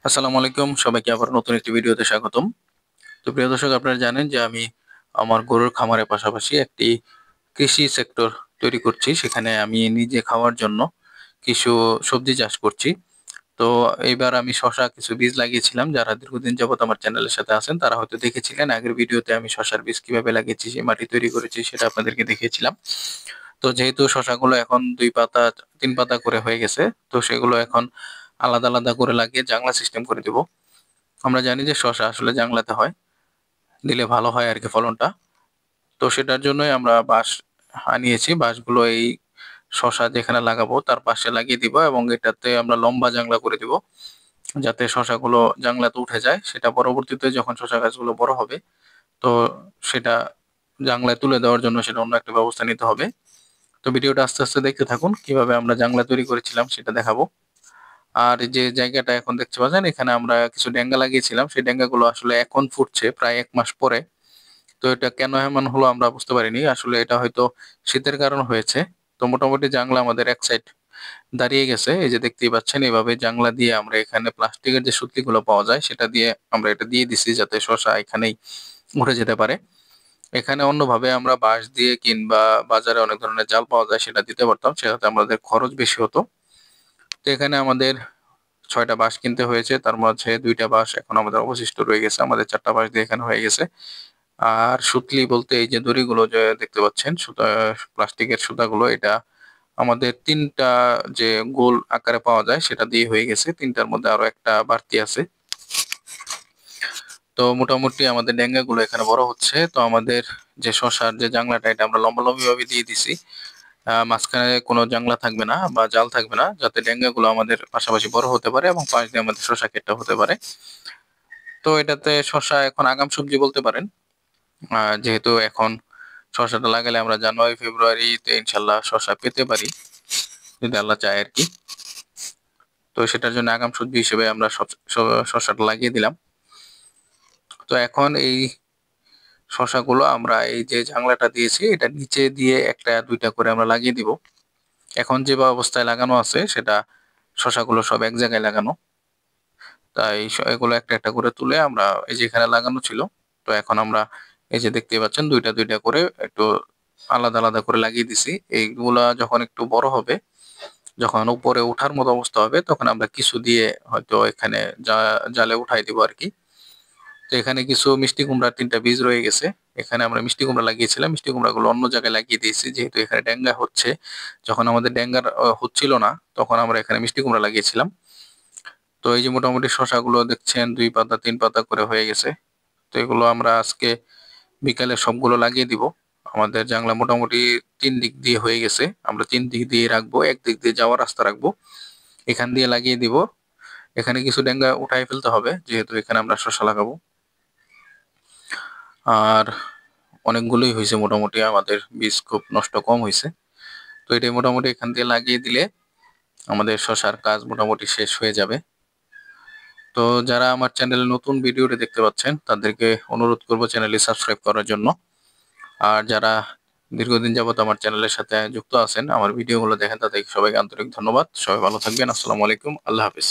আসসালামু আলাইকুম, সবাইকে আবার নতুন একটি ভিডিওতে স্বাগতম। তো প্রিয় দর্শক, আপনারা জানেন যে আমি আমার গরুর খামারের পাশাপাশি একটি কৃষি সেক্টর তৈরি করছি। সেখানে আমি নিজে খাওয়ার জন্য কিছু সবজি চাষ করছি। তো এইবার আমি শসা কিছু বীজ লাগিয়েছিলাম। যারা দীর্ঘদিন যাবত আমার চ্যানেলের সাথে আছেন তারা হয়তো দেখেছিলেন। আগের ভিডিওতে আমি শসার বীজ কিভাবে লাগিয়েছি, সেই মাটি তৈরি করেছি সেটা আপনাদেরকে দেখিয়েছিলাম। তো যেহেতু শসাগুলো এখন ২ পাতা ৩ পাতা করে হয়ে গেছে, তো সেগুলো এখন আলাদা, আলাদা করে লাগিয়ে জাংলা সিস্টেম করে দিব। আমরা জানি যে শসা আসলে জাংলাতে হয়, দিলে ভালো হয় আরকি ফলনটা। তো সেটার জন্যই আমরা বাঁশ আনিয়েছি। বাঁশগুলো এই শসা যেখানে লাগাবো তার পাশে লাগিয়ে দিব এবং এটাতে আমরা লম্বা জাংলা করে দিব। যাতে শসাগুলো জাংলাতে উঠে যায়। সেটা পরবর্তীতে যখন শসা গাছগুলো বড় হবে, তো সেটা জাংলায় তুলে দেওয়ার জন্য সেটা অন্য একটা ব্যবস্থা নিতে হবে। তো ভিডিওটা আস্তে, আস্তে দেখতে থাকুন। কিভাবে আমরা জাংলা তৈরি করেছিলাম সেটা দেখাবো। আর যে জায়গাটা এখন দেখতে পাচ্ছেন, এখানে আমরা কিছু ডেঙ্গা লাগিয়েছিলাম। সেই ডেঙ্গাগুলো আসলে এখন ফুটছে প্রায় ১ মাস পরে। তো এটা কেন এমন হলো আমরা বুঝতে পারিনি। আসলে এটা হয়তো শীতের কারণ হয়েছে। তো মোটামুটি জাংলা আমাদের এক সাইড দাঁড়িয়ে গেছে। এই যে দেখতেই পাচ্ছেন, এভাবে জাংলা দিয়ে আমরা এখানে প্লাস্টিকের যে সুতলিগুলো পাওয়া যায় সেটা দিয়ে আমরা এটা দিয়ে দিছি যাতে শসা এখানেই উঠে যেতে পারে। এখানে অন্যভাবে আমরা বাঁশ দিয়ে কিংবা বাজারে অনেক ধরনের জাল পাওয়া যায় সেটা দিতে পারতাম। সেটাতে আমাদের খরচ বেশি হতো। তো এখানে আমাদের ৬ টা বাঁশ কিনতে হয়েছে। তার মাঝে ২ টা বাঁশ এখন আমাদের অবশিষ্ট রয়ে গেছে। আমাদের ৪ টা বাঁশ দিয়ে এখানে হয়ে গেছে। আর সুতলি বলতে এই যে দড়িগুলো যে দেখতে পাচ্ছেন, প্লাস্টিকের সুতাগুলো, এটা আমাদের ৩ টা যে গোল আকারে পাওয়া যায় সেটা দিয়ে হয়ে গেছে। ৩ টার মধ্যে আরো একটা বাড়তি আছে। তো মোটামুটি আমাদের ডেঙ্গাগুলো এখানে বড় হচ্ছে। তো আমাদের যে শসার যে জাংলাটা এটা আমরা লম্বালম্বি ভাবে দিয়ে দিছি। মাঝখানে কোনো জাংলা থাকবে না বা জাল থাকবে না, যাতে ডেঙ্গাগুলো আমাদের পাশাপাশি বড় হতে পারে এবং পাশ দিয়ে আমাদের শসা ক্ষেতটা হতে পারে। তো এটাতে শসা এখন আগাম সবজি বলতে পারেন। যেহেতু এখন শসাটা লাগালে আমরা জানুয়ারি, ফেব্রুয়ারিতে ইনশাল্লাহ শসা পেতে পারি, যদি আল্লাহ চায় আরকি। তো সেটার জন্য আগাম সবজি হিসেবে আমরা শসাটা লাগিয়ে দিলাম। তো এখন এই শসাগুলো আমরা এই যে জাংলাটা দিয়েছি এটার নিচে দিয়ে ১ টা ২ টা করে আমরা লাগিয়ে দিব। এখন যে অবস্থায় লাগানো আছে সেটা শসাগুলো সব এক জায়গায় লাগানো। তাই এগুলো একটা, একটা করে তুলে আমরা এই যে এখানে লাগানো ছিল। তো এখন আমরা এই যে দেখতেই পাচ্ছেন ২ টা, ২ টা করে একটু আলাদা, আলাদা করে লাগিয়ে দিছি। এইগুলা যখন একটু বড় হবে, যখন উপরে ওঠার মতো অবস্থা হবে, তখন আমরা কিছু দিয়ে হয়তো এখানে জালে উঠাই দিব আরকি। তো এখানে কিছু মিষ্টি কুমড়ার ৩ টা বীজ রয়ে গেছে। এখানে আমরা মিষ্টি কুমড়া লাগিয়েছিলাম। মিষ্টি কুমড়াগুলো অন্য জায়গায় লাগিয়ে দিয়েছি। যেহেতু এখানে ডেঙ্গা হচ্ছে। যখন আমাদের ডেঙ্গার হচ্ছিল না, তখন আমরা এখানে মিষ্টি কুমড়া লাগিয়েছিলাম। তো এই যে মোটামুটি শসাগুলো দেখছেন ২ পাতা ৩ পাতা করে হয়ে গেছে। তো এগুলো আমরা আজকে বিকালে সবগুলো লাগিয়ে দিব। আমাদের জাংলা মোটামুটি ৩ দিক দিয়ে হয়ে গেছে। আমরা ৩ দিক দিয়ে রাখবো। ১ দিক দিয়ে যাওয়ার রাস্তা রাখবো। এখান দিয়ে লাগিয়ে দিব। এখানে কিছু ডেঙ্গা উঠায় ফেলতে হবে, যেহেতু এখানে আমরা শসা লাগাবো। আর অনেকগুলোই হইছে মোটামুটি, আমাদের বীজ খুব নষ্ট কম হইছে। তো এটাই মোটামুটি এখান দিয়ে লাগিয়ে দিলে আমাদের শসার কাজ মোটামুটি শেষ হয়ে যাবে। তো যারা আমার চ্যানেলে নতুন ভিডিওটি দেখতে পাচ্ছেন তাদেরকে অনুরোধ করব চ্যানেলটি সাবস্ক্রাইব করার জন্য। আর যারা দীর্ঘদিন যাবত আমার চ্যানেলের সাথে যুক্ত আছেন, আমার ভিডিওগুলো দেখেন, তাদেরকে সবাইকে আন্তরিক ধন্যবাদ। সবাই ভালো থাকবেন। আসসালামু আলাইকুম। আল্লাহ হাফেজ।